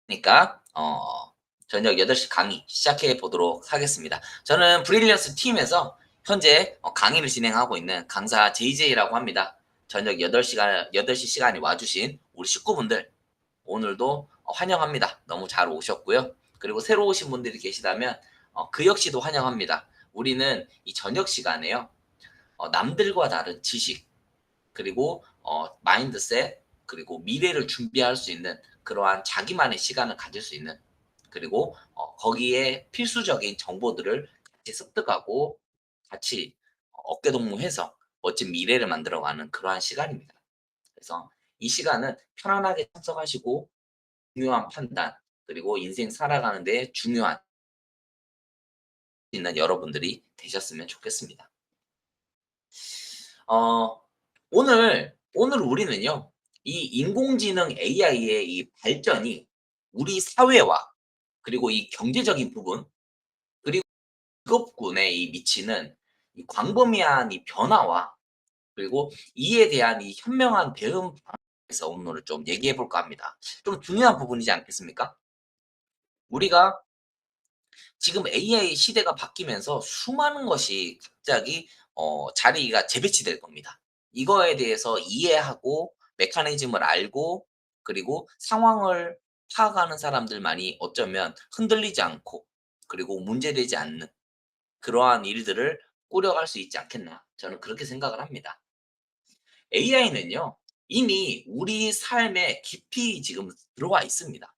그러니까 저녁 8시 강의 시작해 보도록 하겠습니다. 저는 브릴리언스 팀에서 현재 강의를 진행하고 있는 강사 JJ라고 합니다. 저녁 8시 시간에 와주신 우리 식구분들 오늘도 환영합니다. 너무 잘 오셨고요. 그리고 새로 오신 분들이 계시다면 그 역시도 환영합니다. 우리는 이 저녁 시간에요. 남들과 다른 지식 그리고 마인드셋 그리고 미래를 준비할 수 있는 그러한 자기만의 시간을 가질 수 있는 그리고 거기에 필수적인 정보들을 같이 습득하고 같이 어깨동무해서 멋진 미래를 만들어가는 그러한 시간입니다. 그래서 이 시간은 편안하게 참석하시고 중요한 판단 그리고 인생 살아가는 데 중요한 있는 여러분들이 되셨으면 좋겠습니다. 어, 오늘 우리는요, 이 인공지능 AI의 이 발전이 우리 사회와 그리고 이 경제적인 부분, 그리고 직업군에 이 미치는 이 광범위한 이 변화와 그리고 이에 대한 이 현명한 대응 방안에서 오늘 좀 얘기해 볼까 합니다. 좀 중요한 부분이지 않겠습니까? 우리가 지금 AI 시대가 바뀌면서 수많은 것이 갑자기 자리가 재배치될 겁니다. 이거에 대해서 이해하고 메커니즘을 알고 그리고 상황을 파악하는 사람들만이 어쩌면 흔들리지 않고 그리고 문제되지 않는 그러한 일들을 꾸려갈 수 있지 않겠나 저는 그렇게 생각을 합니다. AI는요 이미 우리 삶에 깊이 지금 들어와 있습니다.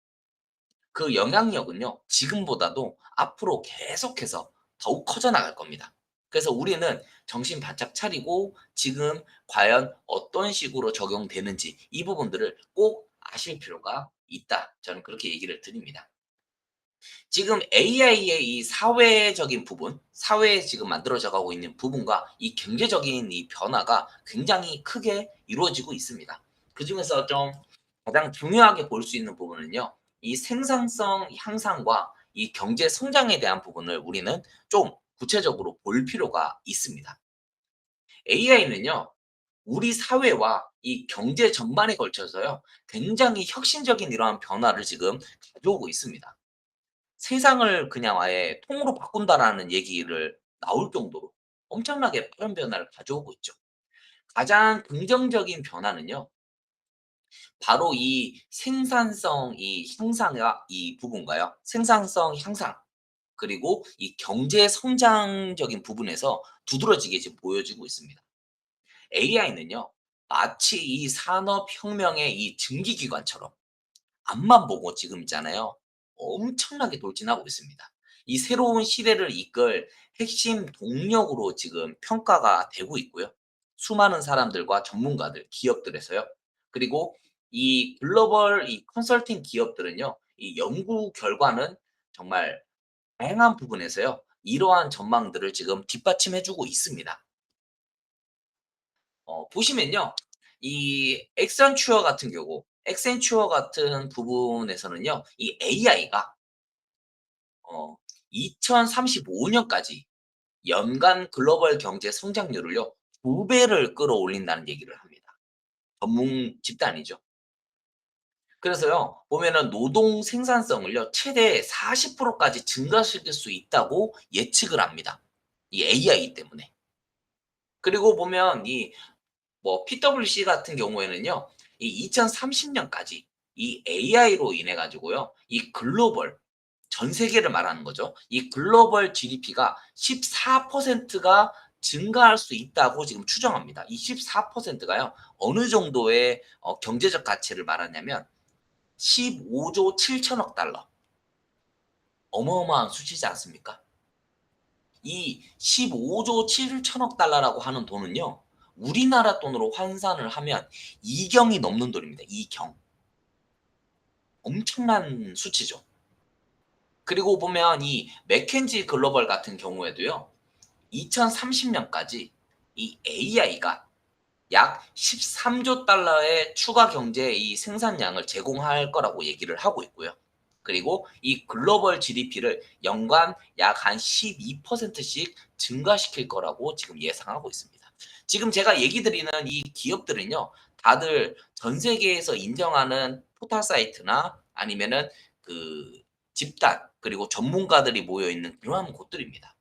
그 영향력은요, 지금보다도 앞으로 계속해서 더욱 커져 나갈 겁니다. 그래서 우리는 정신 바짝 차리고 지금 과연 어떤 식으로 적용되는지 이 부분들을 꼭 아실 필요가 있다. 저는 그렇게 얘기를 드립니다. 지금 AI의 이 사회적인 부분, 사회에 지금 만들어져 가고 있는 부분과 이 경제적인 이 변화가 굉장히 크게 이루어지고 있습니다. 그중에서 좀 가장 중요하게 볼 수 있는 부분은요. 이 생산성 향상과 이 경제 성장에 대한 부분을 우리는 좀 구체적으로 볼 필요가 있습니다. AI는요. 우리 사회와 이 경제 전반에 걸쳐서요. 굉장히 혁신적인 이러한 변화를 지금 가져오고 있습니다. 세상을 그냥 아예 통으로 바꾼다라는 얘기를 나올 정도로 엄청나게 빠른 변화를 가져오고 있죠. 가장 긍정적인 변화는요. 바로 이 생산성 이 향상과 이 부분과요. 생산성 향상 그리고 이 경제 성장적인 부분에서 두드러지게 지금 보여지고 있습니다. AI는요. 마치 이 산업혁명의 이 증기기관처럼 앞만 보고 지금 있잖아요. 엄청나게 돌진하고 있습니다. 이 새로운 시대를 이끌 핵심 동력으로 지금 평가가 되고 있고요. 수많은 사람들과 전문가들, 기업들에서요. 그리고 이 글로벌 이 컨설팅 기업들은요. 이 연구 결과는 정말 다양한 부분에서요. 이러한 전망들을 지금 뒷받침해 주고 있습니다. 보시면요. 이 엑센추어 같은 부분에서는요. 이 AI가 2035 년까지 연간 글로벌 경제 성장률을요. 2 배를 끌어올린다는 얘기를 합니다. 전문 집단이죠. 그래서요. 보면은 노동 생산성을요. 최대 40% 까지 증가시킬 수 있다고 예측을 합니다. 이 AI 때문에. 그리고 보면 이 PwC 같은 경우에는요. 이 2030 년까지 이 AI로 인해 가지고요. 이 글로벌 전 세계를 말하는 거죠. 이 글로벌 GDP가 14%가 증가할 수 있다고 지금 추정합니다. 이 14%가요. 어느 정도의 경제적 가치를 말하냐면 15조 7천억 달러. 어마어마한 수치지 않습니까? 이 15조 7천억 달러라고 하는 돈은요. 우리나라 돈으로 환산을 하면 이경이 넘는 돈입니다. 이경. 엄청난 수치죠. 그리고 보면 이 맥켄지 글로벌 같은 경우에도요. 2030 년까지 이 AI가 약 13조 달러의 추가 경제 이 생산량을 제공할 거라고 얘기를 하고 있고요. 그리고 이 글로벌 GDP를 연간 약 한 12%씩 증가시킬 거라고 지금 예상하고 있습니다. 지금 제가 얘기 드리는 이 기업들은요. 다들 전 세계에서 인정하는 포털 사이트나 아니면은 그 집단 그리고 전문가들이 모여 있는 그러한 곳들입니다.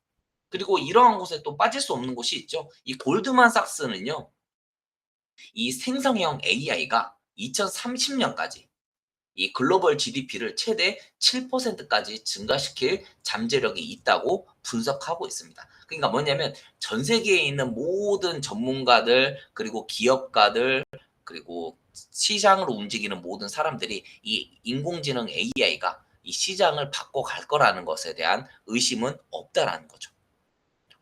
그리고 이러한 곳에 또 빠질 수 없는 곳이 있죠. 이 골드만삭스는요. 이 생성형 AI가 2030 년까지 이 글로벌 GDP를 최대 7%까지 증가시킬 잠재력이 있다고 분석하고 있습니다. 그러니까 뭐냐면 전 세계에 있는 모든 전문가들 그리고 기업가들 그리고 시장으로 움직이는 모든 사람들이 이 인공지능 AI가 이 시장을 바꿔갈 거라는 것에 대한 의심은 없다라는 거죠.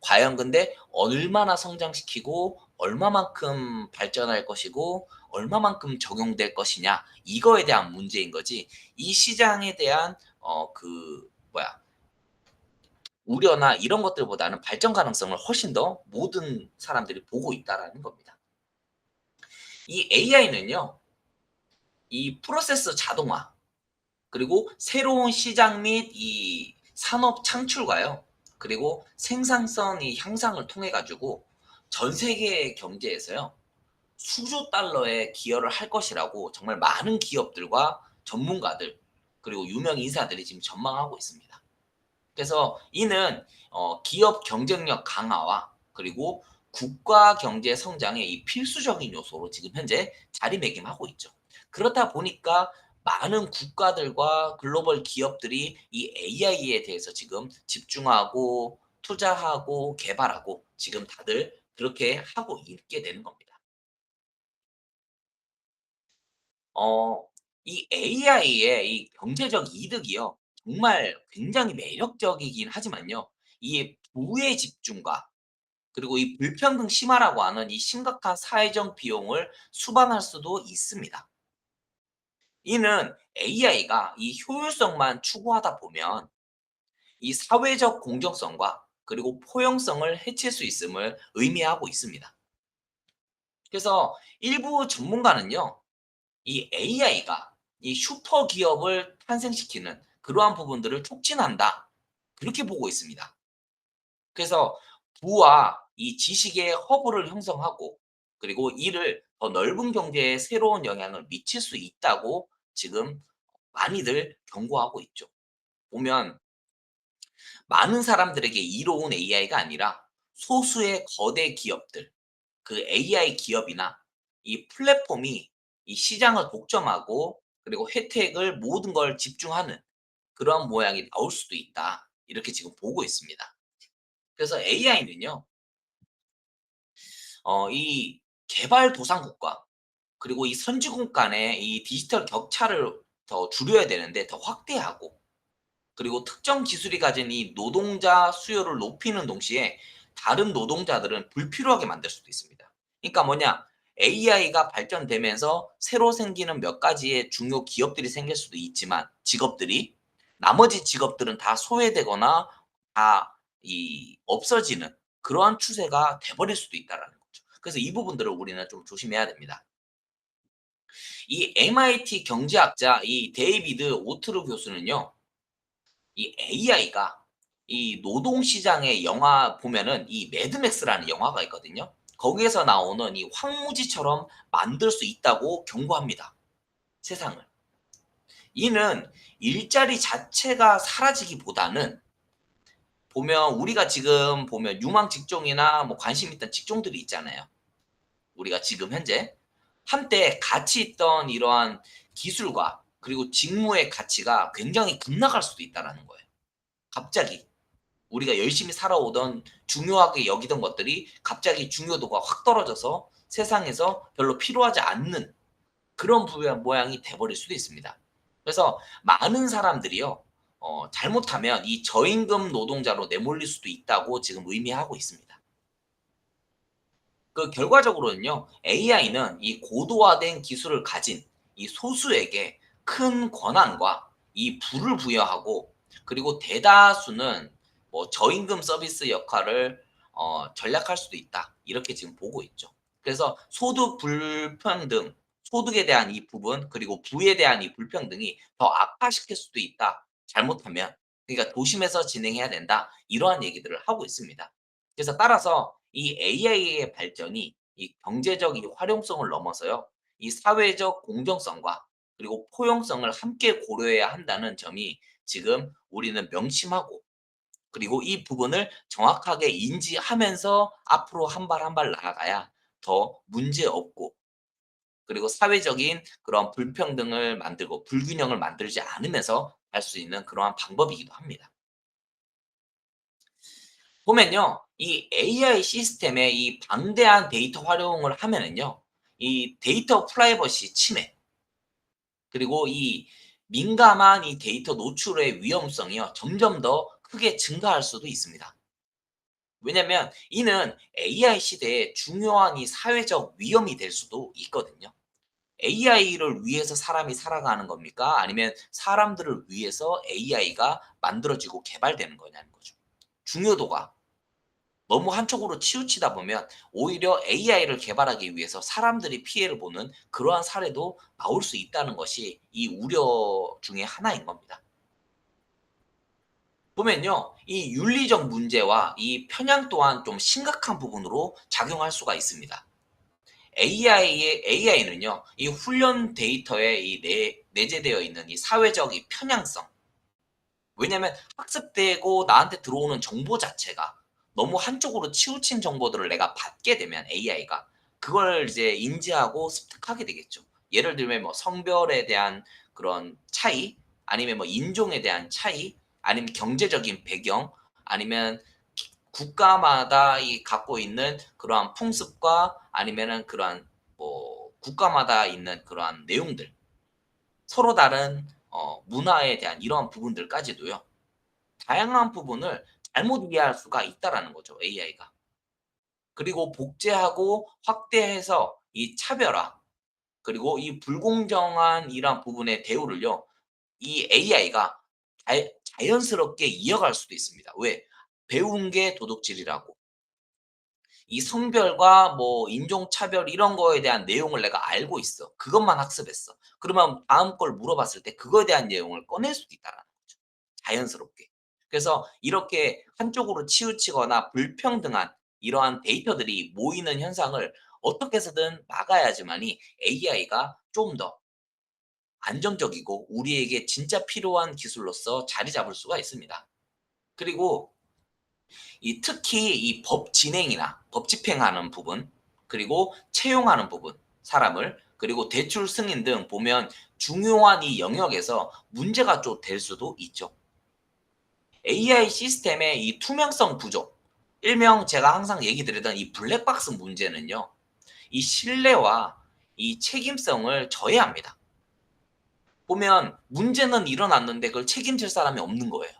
과연 근데 얼마나 성장시키고 얼마만큼 발전할 것이고 얼마만큼 적용될 것이냐 이거에 대한 문제인 거지 이 시장에 대한 우려나 이런 것들보다는 발전 가능성을 훨씬 더 모든 사람들이 보고 있다라는 겁니다. 이 AI는요. 이 프로세스 자동화 그리고 새로운 시장 및 이 산업 창출과요. 그리고 생산성 이 향상을 통해 가지고 전 세계 경제에서요. 수조 달러의 기여를 할 것이라고 정말 많은 기업들과 전문가들 그리고 유명 인사들이 지금 전망하고 있습니다. 그래서 이는 기업 경쟁력 강화와 그리고 국가 경제 성장의 이 필수적인 요소로 지금 현재 자리매김하고 있죠. 그렇다 보니까 많은 국가들과 글로벌 기업들이 이 AI에 대해서 지금 집중하고 투자하고 개발하고 지금 다들 그렇게 하고 있게 되는 겁니다. 어 이 AI의 이 경제적 이득이요. 정말 굉장히 매력적이긴 하지만요. 이 부의 집중과 그리고 이 불평등 심화라고 하는 이 심각한 사회적 비용을 수반할 수도 있습니다. 이는 AI가 이 효율성만 추구하다 보면 이 사회적 공정성과 그리고 포용성을 해칠 수 있음을 의미하고 있습니다. 그래서 일부 전문가는요. 이 AI가 이 슈퍼 기업을 탄생시키는 그러한 부분들을 촉진한다. 그렇게 보고 있습니다. 그래서 부와 이 지식의 허브를 형성하고 그리고 이를 더 넓은 경제에 새로운 영향을 미칠 수 있다고 지금 많이들 경고하고 있죠. 보면 많은 사람들에게 이로운 AI가 아니라 소수의 거대 기업들, 그 AI 기업이나 이 플랫폼이 이 시장을 독점하고 그리고 혜택을 모든 걸 집중하는 그런 모양이 나올 수도 있다. 이렇게 지금 보고 있습니다. 그래서 AI는요. 이 개발도상국과 그리고 이 선진국 간의 이 디지털 격차를 더 줄여야 되는데 더 확대하고 그리고 특정 기술이 가진 이 노동자 수요를 높이는 동시에 다른 노동자들은 불필요하게 만들 수도 있습니다. 그러니까 뭐냐? AI가 발전되면서 새로 생기는 몇 가지의 중요 기업들이 생길 수도 있지만 직업들이 나머지 직업들은 다 소외되거나 다 이 없어지는 그러한 추세가 돼 버릴 수도 있다라는 거죠. 그래서 이 부분들을 우리는 좀 조심해야 됩니다. 이 MIT 경제학자 이 데이비드 오트루 교수는요. 이 AI가 이 노동 시장의 영화 보면은 이 매드맥스라는 영화가 있거든요. 거기에서 나오는 이 황무지처럼 만들 수 있다고 경고합니다, 세상을. 이는 일자리 자체가 사라지기보다는 보면 우리가 지금 보면 유망 직종이나 뭐 관심 있던 직종들이 있잖아요. 우리가 지금 현재 한때 가치 있던 이러한 기술과 그리고 직무의 가치가 굉장히 급락할 수도 있다라는 거예요. 갑자기. 우리가 열심히 살아오던 중요하게 여기던 것들이 갑자기 중요도가 확 떨어져서 세상에서 별로 필요하지 않는 그런 모양이 돼 버릴 수도 있습니다. 그래서 많은 사람들이요. 잘못하면 이 저임금 노동자로 내몰릴 수도 있다고 지금 의미하고 있습니다. 그 결과적으로는요. AI는 이 고도화된 기술을 가진 이 소수에게 큰 권한과 이 부를 부여하고 그리고 대다수는 뭐 저임금 서비스 역할을 전략할 수도 있다. 이렇게 지금 보고 있죠. 그래서 소득 불평등, 소득에 대한 이 부분 그리고 부에 대한 이 불평등이 더 악화시킬 수도 있다. 잘못하면. 그러니까 조심해서 진행해야 된다. 이러한 얘기들을 하고 있습니다. 그래서 따라서 이 AI의 발전이 이 경제적 이 활용성을 넘어서요. 이 사회적 공정성과 그리고 포용성을 함께 고려해야 한다는 점이 지금 우리는 명심하고, 그리고 이 부분을 정확하게 인지하면서 앞으로 한 발 한 발 나아가야 더 문제없고, 그리고 사회적인 그런 불평등을 만들고 불균형을 만들지 않으면서 할 수 있는 그러한 방법이기도 합니다. 보면요. 이 AI 시스템의 이 방대한 데이터 활용을 하면은요. 이 데이터 프라이버시 침해, 그리고 이 민감한 이 데이터 노출의 위험성이요. 점점 더 크게 증가할 수도 있습니다. 왜냐면 이는 AI 시대에 중요한 이 사회적 위험이 될 수도 있거든요. AI를 위해서 사람이 살아가는 겁니까? 아니면 사람들을 위해서 AI가 만들어지고 개발되는 거냐는 거죠. 중요도가 너무 한쪽으로 치우치다 보면 오히려 AI를 개발하기 위해서 사람들이 피해를 보는 그러한 사례도 나올 수 있다는 것이 이 우려 중에 하나인 겁니다. 보면요. 이 윤리적 문제와 이 편향 또한 좀 심각한 부분으로 작용할 수가 있습니다. AI는요. 이 훈련 데이터에 이 내재되어 있는 이 사회적 이 편향성, 왜냐면 학습되고 나한테 들어오는 정보 자체가 너무 한쪽으로 치우친 정보들을 내가 받게 되면 AI가 그걸 이제 인지하고 습득하게 되겠죠. 예를 들면 뭐 성별에 대한 그런 차이, 아니면 뭐 인종에 대한 차이, 아니면 경제적인 배경, 아니면 국가마다 이 갖고 있는 그러한 풍습과, 아니면은 그러한 뭐 국가마다 있는 그러한 내용들, 서로 다른 문화에 대한 이러한 부분들까지도요. 다양한 부분을 잘못 이해할 수가 있다라는 거죠, AI가. 그리고 복제하고 확대해서 이 차별화, 그리고 이 불공정한 이러한 부분의 대우를요, 이 AI가 자연스럽게 이어갈 수도 있습니다. 왜? 배운 게 도덕질이라고. 이 성별과 뭐 인종차별 이런 거에 대한 내용을 내가 알고 있어. 그것만 학습했어. 그러면 다음 걸 물어봤을 때 그거에 대한 내용을 꺼낼 수도 있다라는 거죠, 자연스럽게. 그래서 이렇게 한쪽으로 치우치거나 불평등한 이러한 데이터들이 모이는 현상을 어떻게 해서든 막아야지만이 AI가 좀 더 안정적이고 우리에게 진짜 필요한 기술로서 자리 잡을 수가 있습니다. 그리고 이 특히 이 법 진행이나 법 집행하는 부분, 그리고 채용하는 부분, 사람을, 그리고 대출 승인 등 보면 중요한 이 영역에서 문제가 좀 될 수도 있죠. AI 시스템의 이 투명성 부족, 일명 제가 항상 얘기 드리던 이 블랙박스 문제는요. 이 신뢰와 이 책임성을 저해합니다. 보면 문제는 일어났는데 그걸 책임질 사람이 없는 거예요.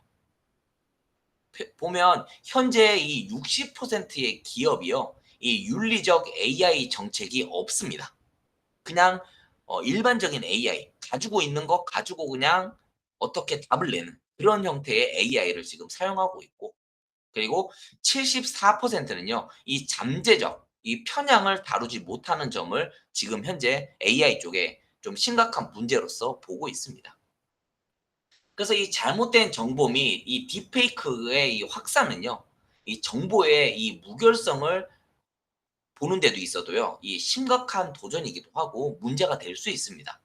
보면 현재 이 60%의 기업이요. 이 윤리적 AI 정책이 없습니다. 그냥 일반적인 AI 가지고 있는 거 가지고 그냥 어떻게 답을 내는 그런 형태의 AI를 지금 사용하고 있고, 그리고 74%는요. 이 잠재적 이 편향을 다루지 못하는 점을 지금 현재 AI 쪽에 좀 심각한 문제로서 보고 있습니다. 그래서 이 잘못된 정보 및 이 딥페이크의 이 확산은요. 이 정보의 이 무결성을 보는 데도 있어도요. 이 심각한 도전이기도 하고 문제가 될 수 있습니다.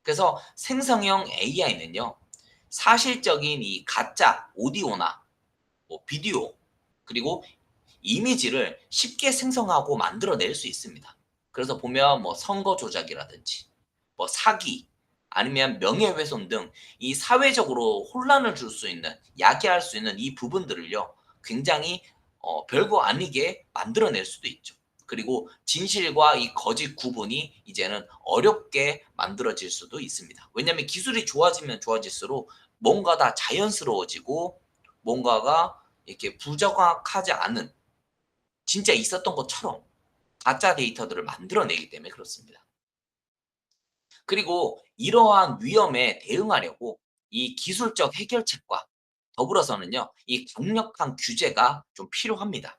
그래서 생성형 AI는요. 사실적인 이 가짜 오디오나 뭐 비디오, 그리고 이미지를 쉽게 생성하고 만들어낼 수 있습니다. 그래서 보면 뭐 선거 조작이라든지 뭐 사기, 아니면 명예훼손 등 이 사회적으로 혼란을 줄 수 있는, 야기할 수 있는 이 부분들을요. 굉장히 별거 아니게 만들어낼 수도 있죠. 그리고 진실과 이 거짓 구분이 이제는 어렵게 만들어질 수도 있습니다. 왜냐하면 기술이 좋아지면 좋아질수록 뭔가 다 자연스러워지고, 뭔가가 이렇게 부정확하지 않은 진짜 있었던 것처럼 가짜 데이터들을 만들어내기 때문에 그렇습니다. 그리고 이러한 위험에 대응하려고 이 기술적 해결책과 더불어서는요. 이 강력한 규제가 좀 필요합니다.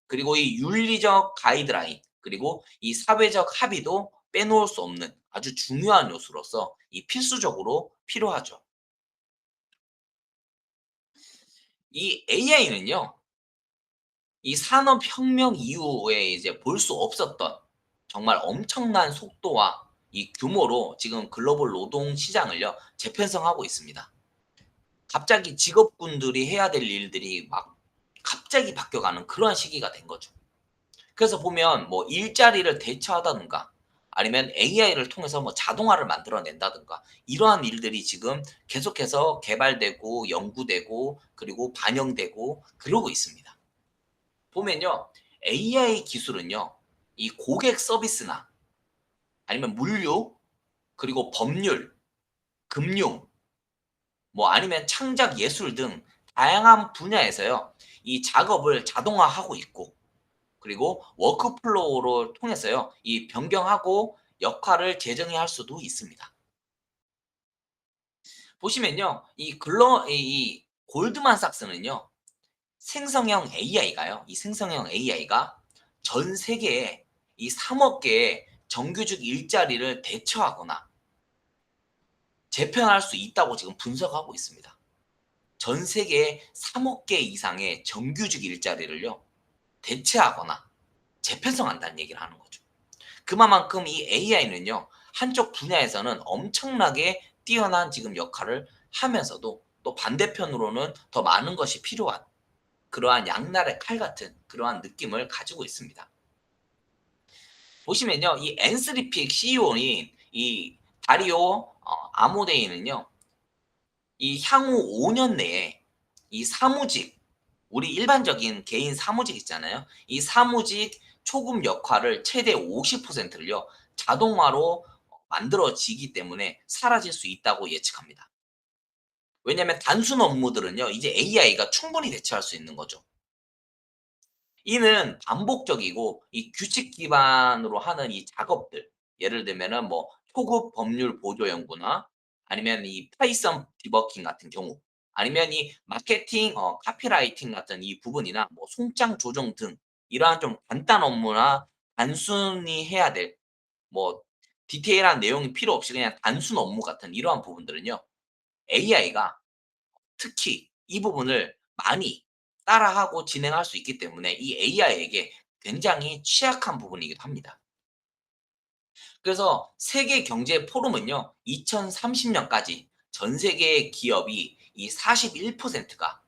그리고 이 윤리적 가이드라인, 그리고 이 사회적 합의도 빼놓을 수 없는 아주 중요한 요소로서 이 필수적으로 필요하죠. 이 AI는요. 이 산업혁명 이후에 이제 볼 수 없었던 정말 엄청난 속도와 이 규모로 지금 글로벌 노동 시장을요 재편성하고 있습니다. 갑자기 직업군들이 해야 될 일들이 막 갑자기 바뀌어가는 그런 시기가 된 거죠. 그래서 보면 뭐 일자리를 대체하다든가 아니면 AI를 통해서 뭐 자동화를 만들어낸다든가 이러한 일들이 지금 계속해서 개발되고 연구되고 그리고 반영되고 그러고 있습니다. 보면요. AI 기술은요. 이 고객 서비스나 아니면 물류 그리고 법률, 금융 뭐 아니면 창작 예술 등 다양한 분야에서요. 이 작업을 자동화하고 있고 그리고 워크플로우를 통해서요. 이 변경하고 역할을 재정의할 수도 있습니다. 보시면요. 이 골드만삭스는요. 생성형 AI가요. 이 생성형 AI가 전 세계에 이 3억 개의 정규직 일자리를 대처하거나 재편할 수 있다고 지금 분석하고 있습니다. 전 세계에 3억 개 이상의 정규직 일자리를요. 대체하거나 재편성한다는 얘기를 하는 거죠. 그만큼 이 AI는요. 한쪽 분야에서는 엄청나게 뛰어난 지금 역할을 하면서도 또 반대편으로는 더 많은 것이 필요한 그러한 양날의 칼 같은 그러한 느낌을 가지고 있습니다. 보시면요. 이 엔스리픽 CEO인 이 다리오 아모데이는요. 이 향후 5년 내에 이 사무직 우리 일반적인 개인 사무직 있잖아요. 이 사무직 초급 역할을 최대 50%를요. 자동화로 만들어지기 때문에 사라질 수 있다고 예측합니다. 왜냐하면 단순 업무들은요. 이제 AI가 충분히 대체할 수 있는 거죠. 이는 반복적이고 이 규칙 기반으로 하는 이 작업들 예를 들면은 뭐 초급 법률 보조 연구나 아니면 이 파이썬 디버깅 같은 경우 아니면 이 마케팅 카피라이팅 같은 이 부분이나 뭐 송장 조정 등 이러한 좀 간단 업무나 단순히 해야 될 뭐 디테일한 내용이 필요 없이 그냥 단순 업무 같은 이러한 부분들은요. AI가 특히 이 부분을 많이 따라하고 진행할 수 있기 때문에 이 AI에게 굉장히 취약한 부분이기도 합니다. 그래서 세계 경제 포럼은요. 2030년까지 전 세계의 기업이 이 41%가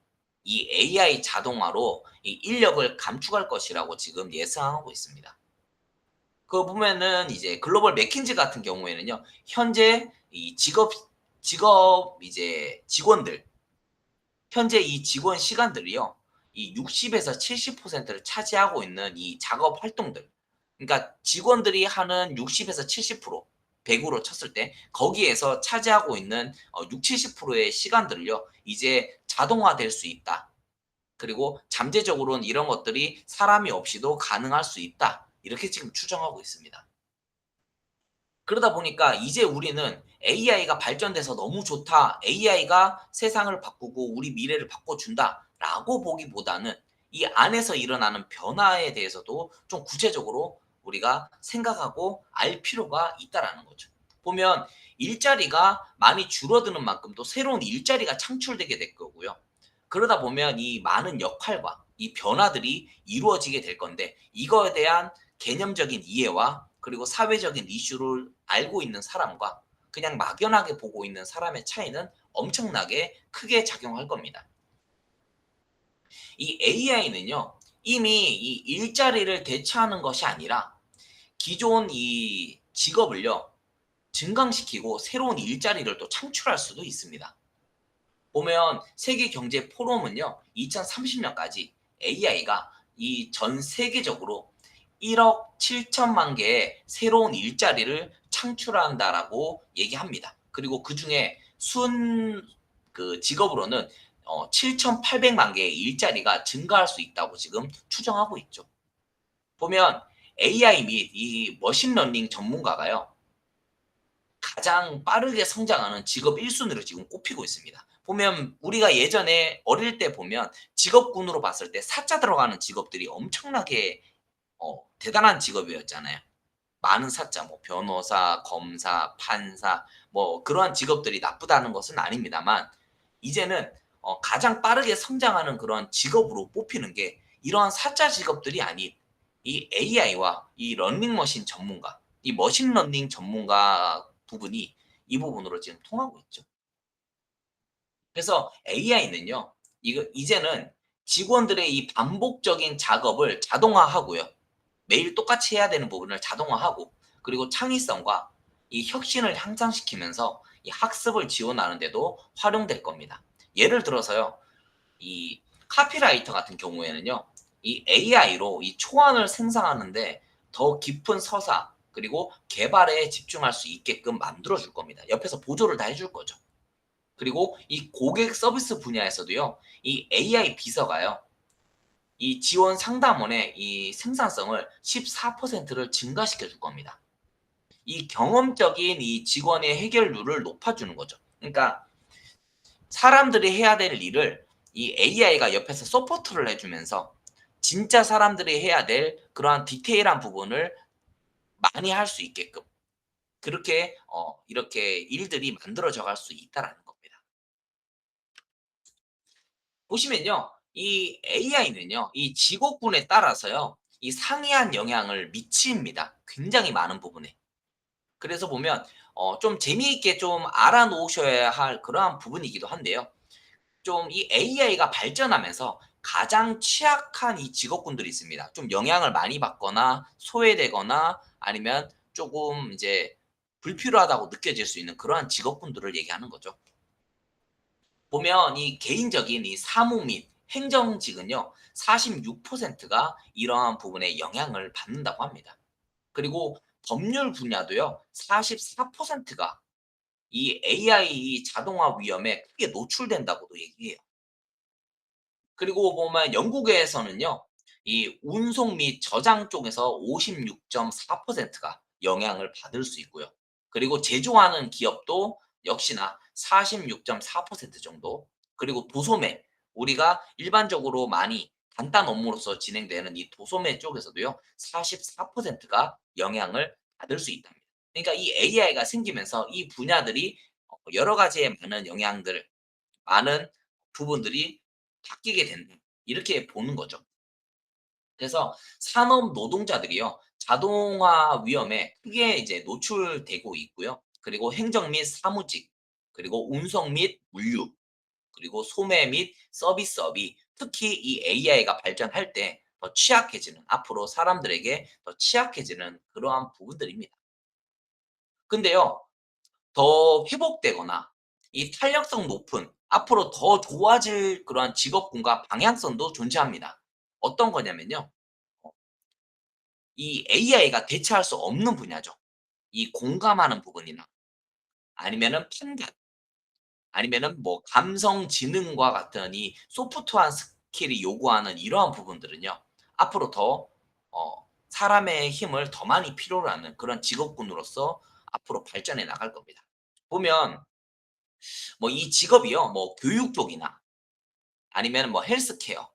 이 AI 자동화로 이 인력을 감축할 것이라고 지금 예상하고 있습니다. 그거 보면은 이제 글로벌 맥킨지 같은 경우에는요. 현재 이 직업 이제 직원들 현재 이 직원 시간들이요. 이 60에서 70%를 차지하고 있는 이 작업 활동들. 그러니까 직원들이 하는 60에서 70% 100으로 쳤을 때 거기에서 차지하고 있는 60-70%의 시간들을요. 이제 자동화될 수 있다. 그리고 잠재적으로는 이런 것들이 사람이 없이도 가능할 수 있다. 이렇게 지금 추정하고 있습니다. 그러다 보니까 이제 우리는 'AI가 발전돼서 너무 좋다. AI가 세상을 바꾸고 우리 미래를 바꿔준다.'라고 보기보다는 이 안에서 일어나는 변화에 대해서도 좀 구체적으로 우리가 생각하고 알 필요가 있다라는 거죠. 보면 일자리가 많이 줄어드는 만큼 또 새로운 일자리가 창출되게 될 거고요. 그러다 보면 이 많은 역할과 이 변화들이 이루어지게 될 건데 이거에 대한 개념적인 이해와 그리고 사회적인 이슈를 알고 있는 사람과 그냥 막연하게 보고 있는 사람의 차이는 엄청나게 크게 작용할 겁니다. 이 AI는요, 이미 이 일자리를 대체하는 것이 아니라 기존 이 직업을요, 증강시키고 새로운 일자리를 또 창출할 수도 있습니다. 보면 세계 경제 포럼은요. 2030년까지 AI가 이 전 세계적으로 1억 7천만 개의 새로운 일자리를 창출한다라고 얘기합니다. 그리고 그중에 순 그 직업으로는 7,800만 개의 일자리가 증가할 수 있다고 지금 추정하고 있죠. 보면 AI 및 이 머신러닝 전문가가요. 가장 빠르게 성장하는 직업 1 순위로 지금 꼽히고 있습니다. 보면 우리가 예전에 어릴 때 보면 직업군으로 봤을 때 사자 들어가는 직업들이 엄청나게 대단한 직업이었잖아요. 많은 사자 뭐 변호사, 검사, 판사 뭐 그러한 직업들이 나쁘다는 것은 아닙니다만 이제는 가장 빠르게 성장하는 그런 직업으로 뽑히는 게 이러한 사자 직업들이 아닌 이 AI와 이 러닝머신 전문가 이 머신러닝 전문가 부분이 이 부분으로 지금 통하고 있죠. 그래서 AI는요. 이거 이제는 직원들의 이 반복적인 작업을 자동화하고요. 매일 똑같이 해야 되는 부분을 자동화하고 그리고 창의성과 이 혁신을 향상시키면서 이 학습을 지원하는 데도 활용될 겁니다. 예를 들어서요. 이 카피라이터 같은 경우에는요. 이 AI로 이 초안을 생성하는데 더 깊은 서사 그리고 개발에 집중할 수 있게끔 만들어 줄 겁니다. 옆에서 보조를 다 해줄 거죠. 그리고 이 고객 서비스 분야에서도요. 이 AI 비서가요. 이 지원 상담원의 이 생산성을 14%를 증가시켜 줄 겁니다. 이 경험적인 이 직원의 해결률을 높아주는 거죠. 그러니까 사람들이 해야 될 일을 이 AI가 옆에서 서포트를 해주면서 진짜 사람들이 해야 될 그러한 디테일한 부분을 많이 할 수 있게끔 그렇게 이렇게 일들이 만들어져 갈 수 있다라는 겁니다. 보시면요. 이 AI는요. 이 직업군에 따라서요. 이 상이한 영향을 미칩니다. 굉장히 많은 부분에. 그래서 보면 좀 재미있게 좀 알아 놓으셔야 할 그러한 부분이기도 한데요. 좀 이 AI가 발전하면서 가장 취약한 이 직업군들이 있습니다. 좀 영향을 많이 받거나 소외되거나 아니면 조금 이제 불필요하다고 느껴질 수 있는 그러한 직업군들을 얘기하는 거죠. 보면 이 개인적인 이 사무 및 행정직은요. 46%가 이러한 부분에 영향을 받는다고 합니다. 그리고 법률 분야도요. 44%가 이 AI 자동화 위험에 크게 노출된다고도 얘기해요. 그리고 보면 영국에서는요. 이 운송 및 저장 쪽에서 56.4%가 영향을 받을 수 있고요. 그리고 제조하는 기업도 역시나 46.4% 정도. 그리고 도소매, 우리가 일반적으로 많이 간단 업무로서 진행되는 이 도소매 쪽에서도요. 44%가 영향을 받을 수 있답니다. 그러니까 이 AI가 생기면서 이 분야들이 여러 가지의 많은 영향들, 많은 부분들이 바뀌게 된다. 이렇게 보는 거죠. 그래서 산업 노동자들이요. 자동화 위험에 크게 이제 노출되고 있고요. 그리고 행정 및 사무직, 그리고 운송 및 물류, 그리고 소매 및 서비스업이 특히 이 AI가 발전할 때 더 취약해지는, 앞으로 사람들에게 더 취약해지는 그러한 부분들입니다. 근데요. 더 회복되거나 이 탄력성 높은 앞으로 더 좋아질 그러한 직업군과 방향성도 존재합니다. 어떤 거냐면요. 어 이 AI가 대체할 수 없는 분야죠. 이 공감하는 부분이나 아니면은 판단 아니면은 뭐 감성 지능과 같은 이 소프트한 스킬이 요구하는 이러한 부분들은요. 앞으로 더 사람의 힘을 더 많이 필요로 하는 그런 직업군으로서 앞으로 발전해 나갈 겁니다. 보면 뭐 이 직업이요. 뭐 교육 쪽이나 아니면 뭐 헬스케어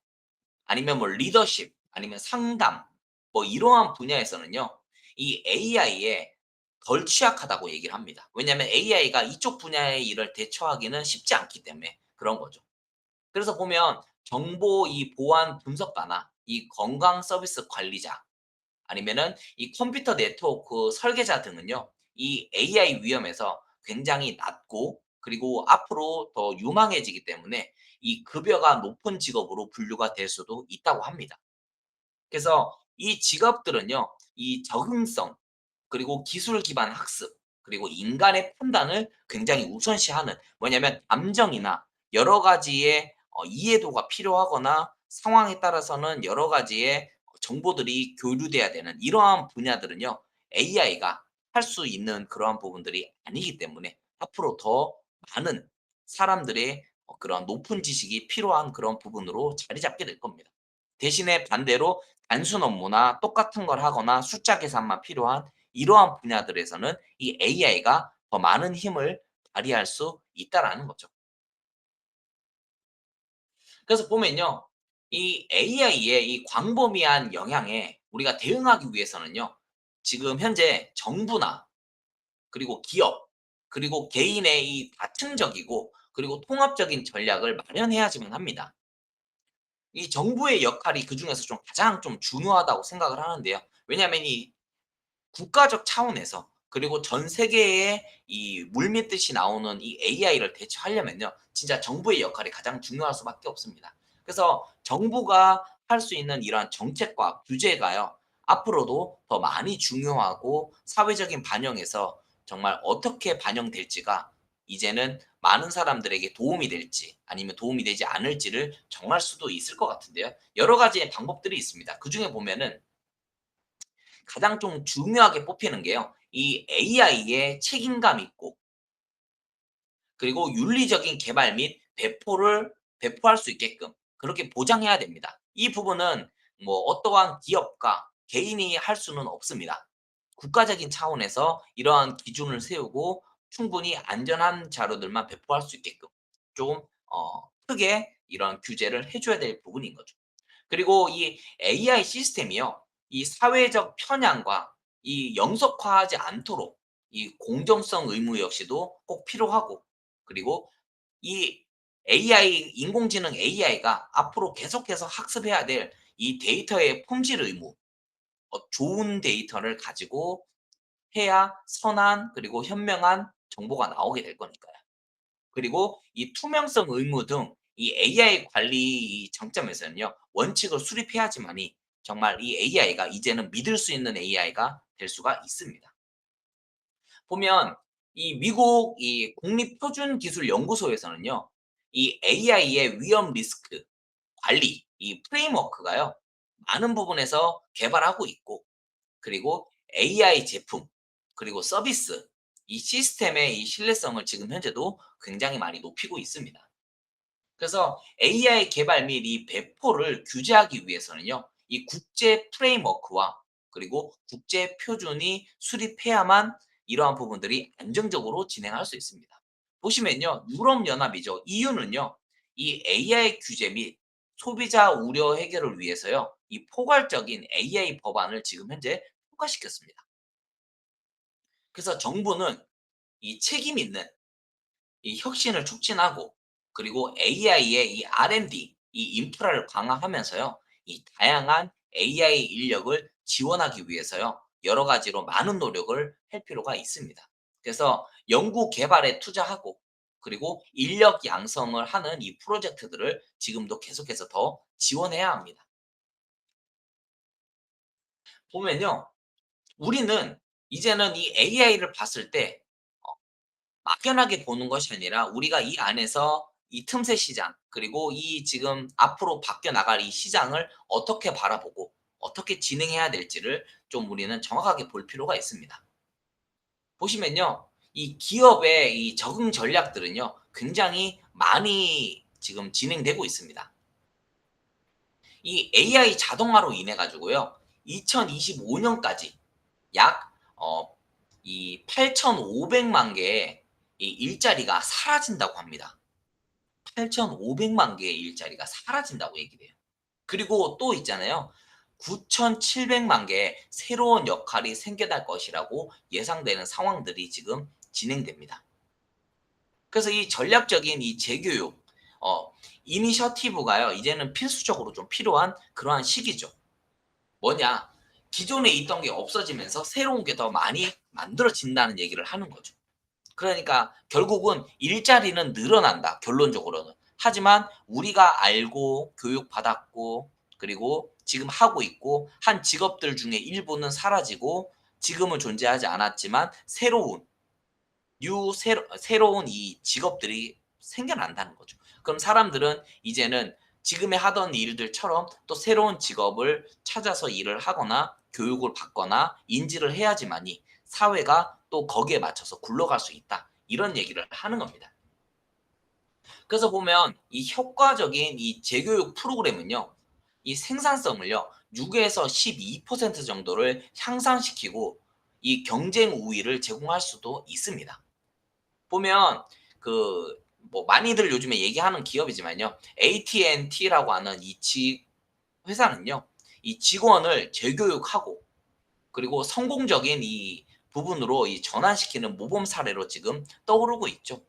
아니면 뭐 리더십 아니면 상담 뭐 이러한 분야에서는요. 이 AI에 덜 취약하다고 얘기를 합니다. 왜냐하면 AI가 이쪽 분야의 일을 대처하기는 쉽지 않기 때문에 그런 거죠. 그래서 보면 정보 이 보안 분석가나 이 건강 서비스 관리자 아니면은 이 컴퓨터 네트워크 설계자 등은요. 이 AI 위험에서 굉장히 낮고 그리고 앞으로 더 유망해지기 때문에 이 급여가 높은 직업으로 분류가 될 수도 있다고 합니다. 그래서 이 직업들은요. 이 적응성 그리고 기술 기반 학습 그리고 인간의 판단을 굉장히 우선시하는 뭐냐면 감정이나 여러 가지의 이해도가 필요하거나 상황에 따라서는 여러 가지의 정보들이 교류돼야 되는 이러한 분야들은요. AI가 할 수 있는 그러한 부분들이 아니기 때문에 앞으로 더 많은 사람들의 그런 높은 지식이 필요한 그런 부분으로 자리 잡게 될 겁니다. 대신에 반대로 단순 업무나 똑같은 걸 하거나 숫자 계산만 필요한 이러한 분야들에서는 이 AI가 더 많은 힘을 발휘할 수 있다라는 거죠. 그래서 보면요. 이 AI의 이 광범위한 영향에 우리가 대응하기 위해서는요. 지금 현재 정부나 그리고 기업 그리고 개인의 이 다층적이고 그리고 통합적인 전략을 마련해야지만 합니다. 이 정부의 역할이 그중에서 좀 가장 좀 중요하다고 생각을 하는데요. 왜냐하면 이 국가적 차원에서 그리고 전 세계에 이 물밀듯이 나오는 이 AI를 대처하려면요. 진짜 정부의 역할이 가장 중요할 수밖에 없습니다. 그래서 정부가 할 수 있는 이러한 정책과 규제가요. 앞으로도 더 많이 중요하고 사회적인 반영에서 정말 어떻게 반영될지가 이제는 많은 사람들에게 도움이 될지 아니면 도움이 되지 않을지를 정할 수도 있을 것 같은데요. 여러 가지의 방법들이 있습니다. 그중에 보면은 가장 좀 중요하게 뽑히는 게요. 이 AI의 책임감 있고 그리고 윤리적인 개발 및 배포를 배포할 수 있게끔 그렇게 보장해야 됩니다. 이 부분은 뭐 어떠한 기업과 개인이 할 수는 없습니다. 국가적인 차원에서 이러한 기준을 세우고 충분히 안전한 자료들만 배포할 수 있게끔 좀 크게 이런 규제를 해 줘야 될 부분인 거죠. 그리고 이 AI 시스템이요. 이 사회적 편향과 이 영속화하지 않도록 이 공정성 의무 역시도 꼭 필요하고 그리고 이 AI 인공지능 AI가 앞으로 계속해서 학습해야 될 이 데이터의 품질 의무, 좋은 데이터를 가지고 해야 선한 그리고 현명한 정보가 나오게 될 거니까요. 그리고 이 투명성 의무 등 이 AI 관리 장점에서는요. 원칙을 수립해야지만이 정말 이 AI가 이제는 믿을 수 있는 AI가 될 수가 있습니다. 보면 이 미국 이 국립표준기술연구소에서는요. 이 AI의 위험 리스크 관리 이 프레임워크가요. 많은 부분에서 개발하고 있고 그리고 AI 제품 그리고 서비스 이 시스템의 이 신뢰성을 지금 현재도 굉장히 많이 높이고 있습니다. 그래서 AI 개발 및 이 배포를 규제하기 위해서는요. 이 국제 프레임워크와 그리고 국제 표준이 수립해야만 이러한 부분들이 안정적으로 진행할 수 있습니다. 보시면요. 유럽 연합이죠. EU는요. 이 AI 규제 및 소비자 우려 해결을 위해서요. 이 포괄적인 AI 법안을 지금 현재 통과시켰습니다. 그래서 정부는 이 책임 있는 이 혁신을 촉진하고 그리고 AI의 이 R&D 이 인프라를 강화하면서요. 이 다양한 AI 인력을 지원하기 위해서요. 여러 가지로 많은 노력을 할 필요가 있습니다. 그래서 연구 개발에 투자하고 그리고 인력 양성을 하는 이 프로젝트들을 지금도 계속해서 더 지원해야 합니다. 보면요. 우리는 이제는 이 AI를 봤을 때 막연하게 보는 것이 아니라 우리가 이 안에서 이 틈새 시장 그리고 이 지금 앞으로 바뀌어 나갈 이 시장을 어떻게 바라보고 어떻게 진행해야 될지를 좀 우리는 정확하게 볼 필요가 있습니다. 보시면요. 이 기업의 이 적응 전략들은요. 굉장히 많이 지금 진행되고 있습니다. 이 AI 자동화로 인해 가지고요. 2025 년까지 약 이 8,500만 개의 이 일자리가 사라진다고 합니다. 8,500만 개의 일자리가 사라진다고 얘기를 해요. 그리고 또 있잖아요. 9,700만 개의 새로운 역할이 생겨날 것이라고 예상되는 상황들이 지금 진행됩니다. 그래서 이 전략적인 이 재교육 이니셔티브가요. 이제는 필수적으로 좀 필요한 그러한 시기죠. 뭐냐? 기존에 있던 게 없어지면서 새로운 게 더 많이 만들어진다는 얘기를 하는 거죠. 그러니까 결국은 일자리는 늘어난다, 결론적으로는. 하지만 우리가 알고 교육받았고 그리고 지금 하고 있고 한 직업들 중에 일부는 사라지고 지금은 존재하지 않았지만 새로운 이 직업들이 생겨난다는 거죠. 그럼 사람들은 이제는 지금에 하던 일들처럼 또 새로운 직업을 찾아서 일을 하거나 교육을 받거나 인지를 해야지만이 사회가 또 거기에 맞춰서 굴러갈 수 있다. 이런 얘기를 하는 겁니다. 그래서 보면 이 효과적인 이 재교육 프로그램은요. 이 생산성을요. 6에서 12% 정도를 향상시키고 이 경쟁 우위를 제공할 수도 있습니다. 보면 그 뭐 많이들 요즘에 얘기하는 기업이지만요. AT&T라고 하는 회사는요. 이 직원을 재교육하고 그리고 성공적인 이 부분으로 이 전환시키는 모범 사례로 지금 떠오르고 있죠.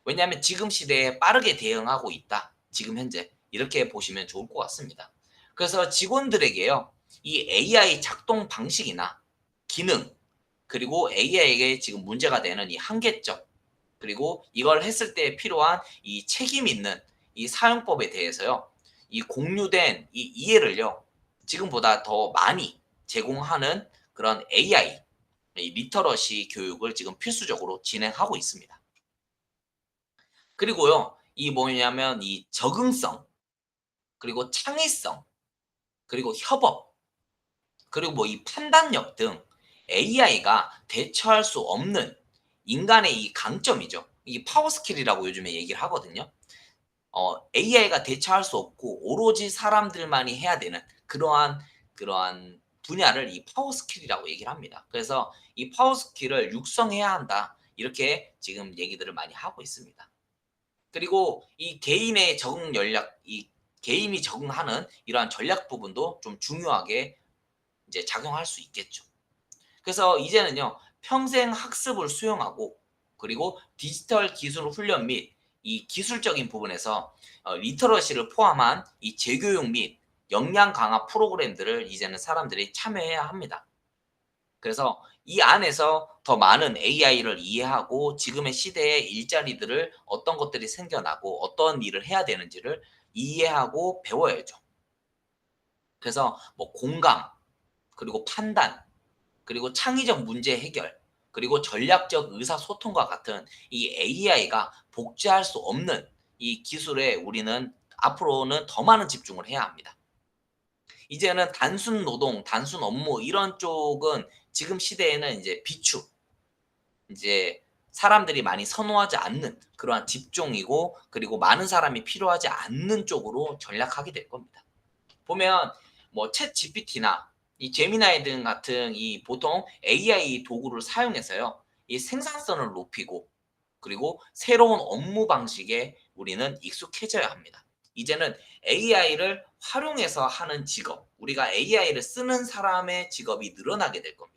왜냐하면 지금 시대에 빠르게 대응하고 있다. 지금 현재 이렇게 보시면 좋을 것 같습니다. 그래서 직원들에게요. 이 AI 작동 방식이나 기능, 그리고 AI에게 지금 문제가 되는 이 한계점, 그리고 이걸 했을 때 필요한 이 책임 있는 이 사용법에 대해서요. 이 공유된 이 이해를요. 지금보다 더 많이 제공하는 그런 AI 이 리터러시 교육을 지금 필수적으로 진행하고 있습니다. 그리고요. 이 뭐냐면 이 적응성, 그리고 창의성, 그리고 협업, 그리고 뭐 이 판단력 등 AI가 대처할 수 없는 인간의 이 강점이죠. 이 파워 스킬이라고 요즘에 얘기를 하거든요. AI가 대처할 수 없고 오로지 사람들만이 해야 되는 그러한 분야를 이 파워 스킬이라고 얘기를 합니다. 그래서 이 파워 스킬을 육성해야 한다. 이렇게 지금 얘기들을 많이 하고 있습니다. 그리고 이 개인의 적응 전략, 이 개인이 적응하는 이러한 전략 부분도 좀 중요하게 이제 작용할 수 있겠죠. 그래서 이제는요, 평생 학습을 수용하고 그리고 디지털 기술 훈련 및 이 기술적인 부분에서 리터러시를 포함한 이 재교육 및 역량 강화 프로그램들을 이제는 사람들이 참여해야 합니다. 그래서 이 안에서 더 많은 AI를 이해하고 지금의 시대의 일자리들을 어떤 것들이 생겨나고 어떤 일을 해야 되는지를 이해하고 배워야죠. 그래서 뭐 공감, 그리고 판단, 그리고 창의적 문제 해결, 그리고 전략적 의사소통과 같은 이 AI가 복제할 수 없는 이 기술에 우리는 앞으로는 더 많은 집중을 해야 합니다. 이제는 단순 노동, 단순 업무 이런 쪽은 지금 시대에는 이제 비추, 이제 사람들이 많이 선호하지 않는 그러한 직종이고 그리고 많은 사람이 필요하지 않는 쪽으로 전략하게 될 겁니다. 보면 뭐 챗 GPT나 이 제미나이 등 같은 이 보통 AI 도구를 사용해서요. 이 생산성을 높이고 그리고 새로운 업무 방식에 우리는 익숙해져야 합니다. 이제는 AI를 활용해서 하는 직업, 우리가 AI를 쓰는 사람의 직업이 늘어나게 될 겁니다.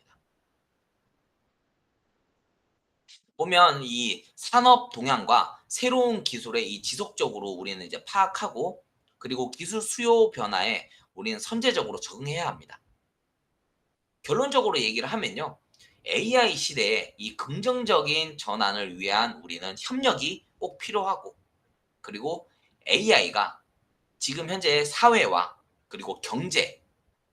보면 이 산업 동향과 새로운 기술에 이 지속적으로 우리는 이제 파악하고 그리고 기술 수요 변화에 우리는 선제적으로 적응해야 합니다. 결론적으로 얘기를 하면요. AI 시대에 이 긍정적인 전환을 위한 우리는 협력이 꼭 필요하고 그리고 AI가 지금 현재 사회와 그리고 경제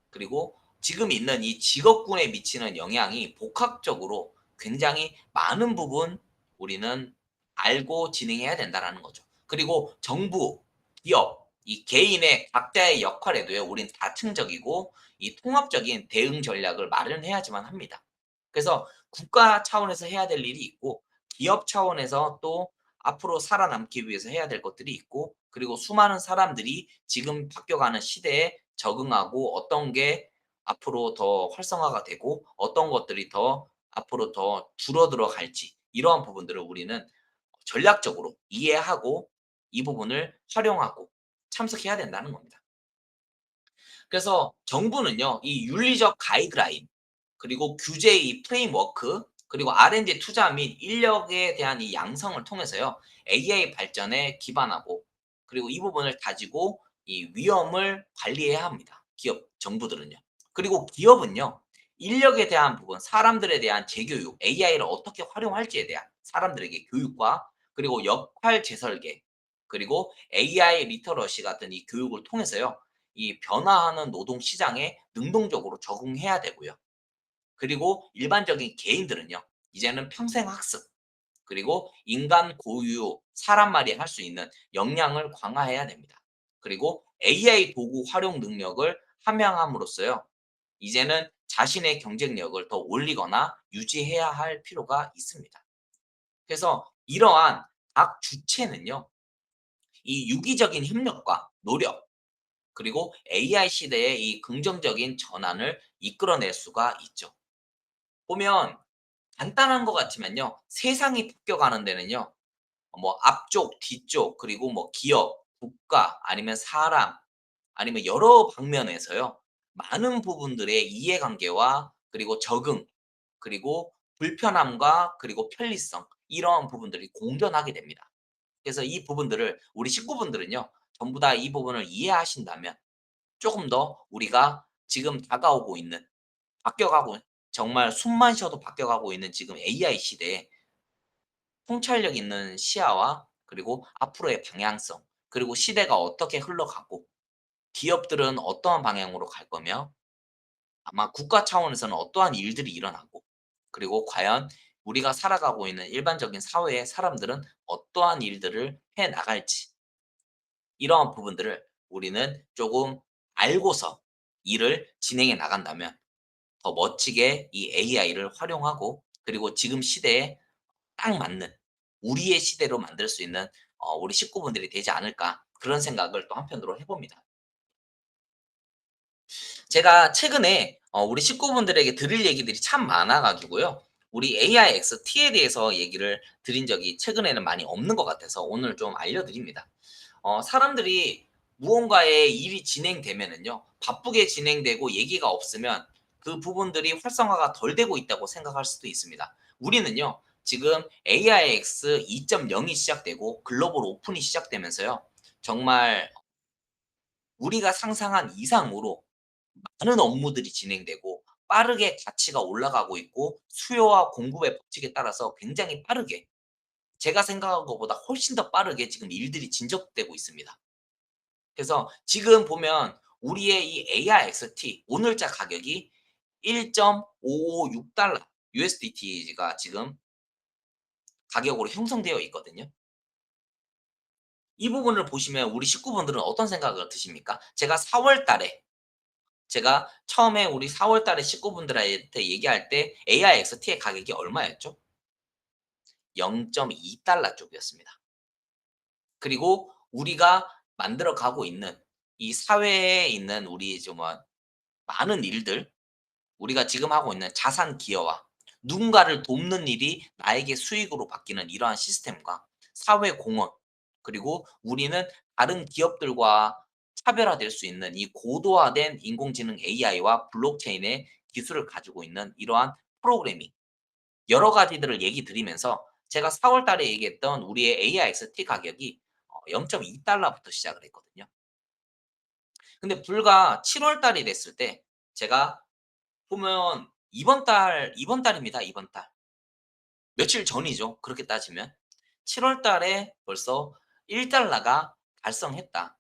그리고 지금 있는 이 직업군에 미치는 영향이 복합적으로 굉장히 많은 부분 우리는 알고 진행해야 된다라는 거죠. 그리고 정부, 기업, 이 개인의 각자의 역할에도요, 우린 다층적이고 이 통합적인 대응 전략을 마련해야지만 합니다. 그래서 국가 차원에서 해야 될 일이 있고 기업 차원에서 또 앞으로 살아남기 위해서 해야 될 것들이 있고 그리고 수많은 사람들이 지금 바뀌어가는 시대에 적응하고 어떤 게 앞으로 더 활성화가 되고 어떤 것들이 더 앞으로 더 줄어들어 갈지 이러한 부분들을 우리는 전략적으로 이해하고 이 부분을 활용하고 참석해야 된다는 겁니다. 그래서 정부는요, 이 윤리적 가이드라인, 그리고 규제 이 프레임워크, 그리고 R&D 투자 및 인력에 대한 이 양성을 통해서요, AI 발전에 기반하고, 그리고 이 부분을 가지고 이 위험을 관리해야 합니다. 기업, 정부들은요. 그리고 기업은요, 인력에 대한 부분, 사람들에 대한 재교육, AI를 어떻게 활용할지에 대한 사람들에게 교육과 그리고 역할 재설계, 그리고 AI 리터러시 같은 이 교육을 통해서요, 이 변화하는 노동 시장에 능동적으로 적응해야 되고요. 그리고 일반적인 개인들은요. 이제는 평생 학습 그리고 인간 고유 사람말이 할 수 있는 역량을 강화해야 됩니다. 그리고 AI 도구 활용 능력을 함양함으로써요. 이제는 자신의 경쟁력을 더 올리거나 유지해야 할 필요가 있습니다. 그래서 이러한 각 주체는요. 이 유기적인 협력과 노력 그리고 AI 시대의 이 긍정적인 전환을 이끌어낼 수가 있죠. 보면 간단한 것 같지만요. 세상이 바뀌어가는 데는요. 뭐 앞쪽, 뒤쪽, 그리고 뭐 기업, 국가, 아니면 사람, 아니면 여러 방면에서요. 많은 부분들의 이해관계와 그리고 적응, 그리고 불편함과 그리고 편리성 이러한 부분들이 공존하게 됩니다. 그래서 이 부분들을 우리 식구분들은요. 전부 다 이 부분을 이해하신다면 조금 더 우리가 지금 다가오고 있는 바뀌어가고 정말 숨만 쉬어도 바뀌어가고 있는 지금 AI 시대에 통찰력 있는 시야와 그리고 앞으로의 방향성, 그리고 시대가 어떻게 흘러가고 기업들은 어떠한 방향으로 갈 거며 아마 국가 차원에서는 어떠한 일들이 일어나고 그리고 과연 우리가 살아가고 있는 일반적인 사회의 사람들은 어떠한 일들을 해 나갈지 이러한 부분들을 우리는 조금 알고서 일을 진행해 나간다면 더 멋지게 이 AI를 활용하고 그리고 지금 시대에 딱 맞는 우리의 시대로 만들 수 있는 우리 식구분들이 되지 않을까 그런 생각을 또 한편으로 해 봅니다. 제가 최근에 우리 식구분들에게 드릴 얘기들이 참 많아 가지고요. 우리 AIXT에 대해서 얘기를 드린 적이 최근에는 많이 없는 것 같아서 오늘 좀 알려 드립니다. 사람들이 무언가의 일이 진행되면은요. 바쁘게 진행되고 얘기가 없으면 그 부분들이 활성화가 덜 되고 있다고 생각할 수도 있습니다. 우리는요. 지금 AIX 2.0이 시작되고 글로벌 오픈이 시작되면서요. 정말 우리가 상상한 이상으로 많은 업무들이 진행되고 빠르게 가치가 올라가고 있고 수요와 공급의 법칙에 따라서 굉장히 빠르게 제가 생각한 것보다 훨씬 더 빠르게 지금 일들이 진척되고 있습니다. 그래서 지금 보면 우리의 이 ARXT 오늘자 가격이 1.556달러 USDT가 지금 가격으로 형성되어 있거든요. 이 부분을 보시면 우리 식구분들은 어떤 생각을 드십니까? 제가 4월 달에 제가 처음에 우리 4월 달에 식구분들한테 얘기할 때 AIXT의 가격이 얼마였죠? 0.2달러 쪽이었습니다. 그리고 우리가 만들어 가고 있는 이 사회에 있는 우리 정말 많은 일들, 우리가 지금 하고 있는 자산 기여와 누군가를 돕는 일이 나에게 수익으로 바뀌는 이러한 시스템과 사회 공헌, 그리고 우리는 다른 기업들과 차별화될 수 있는 이 고도화된 인공지능 AI와 블록체인의 기술을 가지고 있는 이러한 프로그래밍 여러 가지들을 얘기 드리면서 제가 4월 달에 얘기했던 우리의 AIXT 가격이 0.2달러부터 시작을 했거든요. 근데 불과 7월 달이 됐을 때 제가 보면 이번 달입니다, 이번 달. 며칠 전이죠, 그렇게 따지면. 7월 달에 벌써 1달러가 달성했다.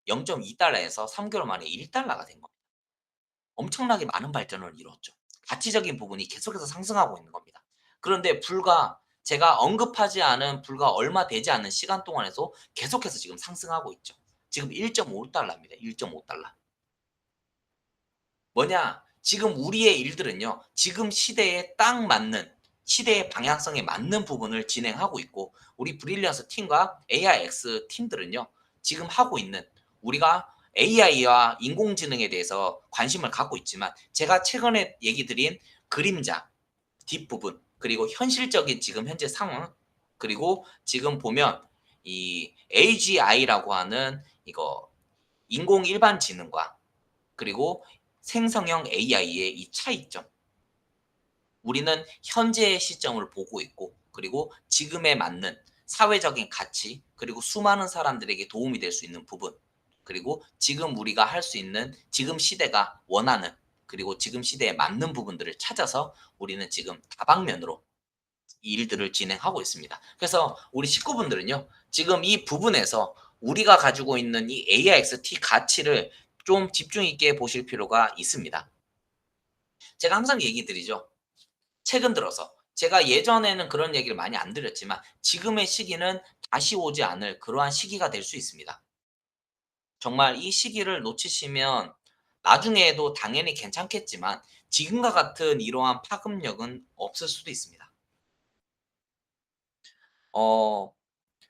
0.2달러에서 3 개월 만에 1달러가 된 겁니다. 엄청나게 많은 발전을 이뤘죠. 가치적인 부분이 계속해서 상승하고 있는 겁니다. 그런데 불과 제가 언급하지 않은 불과 얼마 되지 않는 시간 동안에도 계속해서 지금 상승하고 있죠. 지금 1.5달러입니다. 1.5달러. 뭐냐? 지금 우리의 일들은요. 지금 시대에 딱 맞는 시대의 방향성에 맞는 부분을 진행하고 있고 우리 브릴리언스 팀과 AIX 팀들은요. 지금 하고 있는 우리가 AI와 인공지능에 대해서 관심을 갖고 있지만 제가 최근에 얘기 드린 그림자 뒷부분 그리고 현실적인 지금 현재 상황 그리고 지금 보면 이 AGI라고 하는 이거 인공 일반지능과 그리고 생성형 AI의 이 차이점. 우리는 현재의 시점을 보고 있고 그리고 지금에 맞는 사회적인 가치 그리고 수많은 사람들에게 도움이 될 수 있는 부분 그리고 지금 우리가 할 수 있는 지금 시대가 원하는 그리고 지금 시대에 맞는 부분들을 찾아서 우리는 지금 다방면으로 이 일들을 진행하고 있습니다. 그래서 우리 식구분들은요. 지금 이 부분에서 우리가 가지고 있는 이 AIXT 가치를 좀 집중 있게 보실 필요가 있습니다. 제가 항상 얘기 드리죠. 최근 들어서 제가 예전에는 그런 얘기를 많이 안 드렸지만 지금의 시기는 다시 오지 않을 그러한 시기가 될 수 있습니다. 정말 이 시기를 놓치시면 나중에도 당연히 괜찮겠지만 지금과 같은 이러한 파급력은 없을 수도 있습니다. 어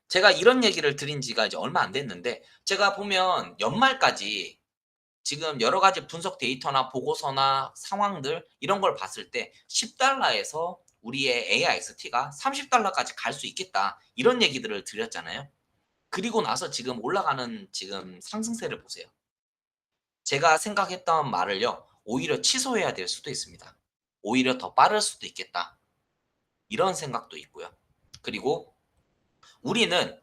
제가 이런 얘기를 드린 지가 이제 얼마 안 됐는데 제가 보면 연말까지 지금 여러 가지 분석 데이터나 보고서나 상황들 이런 걸 봤을 때 10달러에서 우리의 AIXT가 30달러까지 갈 수 있겠다. 이런 얘기들을 드렸잖아요. 그리고 나서 지금 올라가는 지금 상승세를 보세요. 제가 생각했던 말을요. 오히려 취소해야 될 수도 있습니다. 오히려 더 빠를 수도 있겠다. 이런 생각도 있고요. 그리고 우리는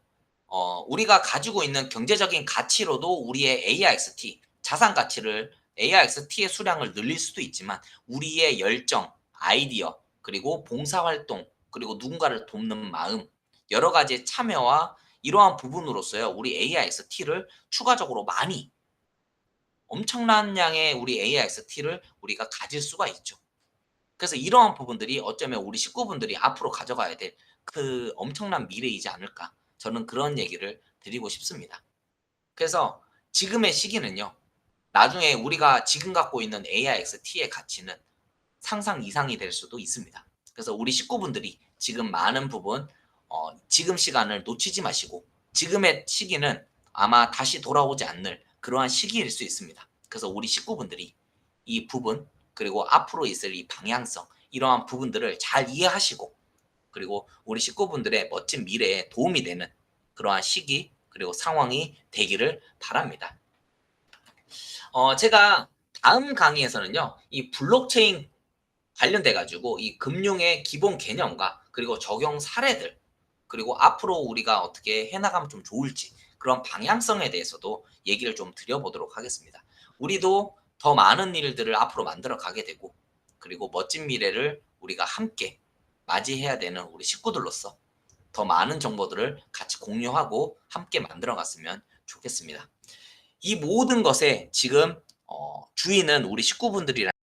우리가 가지고 있는 경제적인 가치로도 우리의 AIXT 자산 가치를 AIXT의 수량을 늘릴 수도 있지만 우리의 열정 아이디어, 그리고 봉사활동, 그리고 누군가를 돕는 마음, 여러 가지의 참여와 이러한 부분으로써요. 우리 AIXT를 추가적으로 많이 엄청난 양의 우리 AIXT를 우리가 가질 수가 있죠. 그래서 이러한 부분들이 어쩌면 우리 식구분들이 앞으로 가져가야 될 그 엄청난 미래이지 않을까. 저는 그런 얘기를 드리고 싶습니다. 그래서 지금의 시기는요. 나중에 우리가 지금 갖고 있는 AIXT의 가치는 상상 이상이 될 수도 있습니다. 그래서 우리 식구분들이 지금 많은 부분 지금 시간을 놓치지 마시고 지금의 시기는 아마 다시 돌아오지 않는 그러한 시기일 수 있습니다. 그래서 우리 식구분들이 이 부분 그리고 앞으로 있을 이 방향성 이러한 부분들을 잘 이해하시고 그리고 우리 식구분들의 멋진 미래에 도움이 되는 그러한 시기 그리고 상황이 되기를 바랍니다. 제가 다음 강의에서는요. 이 블록체인 관련돼 가지고 이 금융의 기본 개념과 그리고 적용 사례들 그리고 앞으로 우리가 어떻게 해 나가면 좀 좋을지 그런 방향성에 대해서도 얘기를 좀 드려 보도록 하겠습니다. 우리도 더 많은 일들을 앞으로 만들어 가게 되고 그리고 멋진 미래를 우리가 함께 맞이해야 되는 우리 식구들로서 더 많은 정보들을 같이 공유하고 함께 만들어 갔으면 좋겠습니다. 이 모든 것에 지금 주인은 우리 식구분들이라